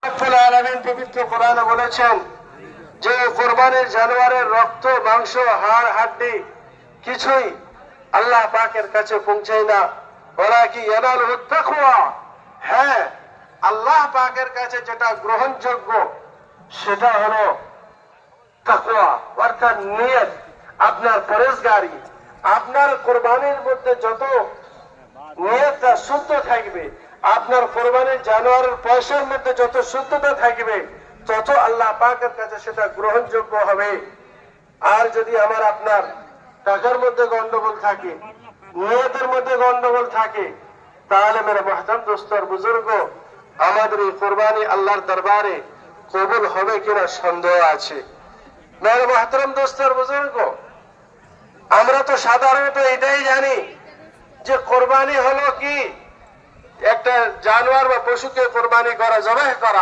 রব্বুল আলামিন পবিত্র কোরআনে বলেছেন যে কুরবানির জানোয়ারের রক্ত, মাংস, হাড়, হাড্ডি কিছুই আল্লাহ পাকের কাছে পৌঁছায় না, ওয়ালাকিন ইয়ানালুহু তাকওয়া। হ্যাঁ, আল্লাহ পাকের কাছে যেটা গ্রহণযোগ্য সেটা হলো তাকওয়া, অর্থাৎ নিয়ত, আপনার পরেজগারি। আপনার কোরবানির মধ্যে যত নিয়তটা শুদ্ধ থাকবে, আপনার কোরবানির জানোয়ারের পয়সার মধ্যে যত শুদ্ধতা থাকবে, তত আল্লাহ পাকের কাছে সেটা গ্রহণযোগ্য হবে। আর যদি আমার আপনার টাকার মধ্যে গন্ডগোল থাকে, নিয়তের মধ্যে গন্ডগোল থাকে, তাহলে মেরে মহতারাম দোস্ত আর বুজুর্গ, আমাদের এই কোরবানি আল্লাহর দরবারে কবুল হবে কিনা সন্দেহ আছে। মেরে মহতারাম দোস্ত আর বুজুর্গ, আমরা তো সাধারণত এটাই জানি যে কোরবানি হলো কি একটা জানোয়ার বা পশুকে কোরবানি করা, জবাই করা।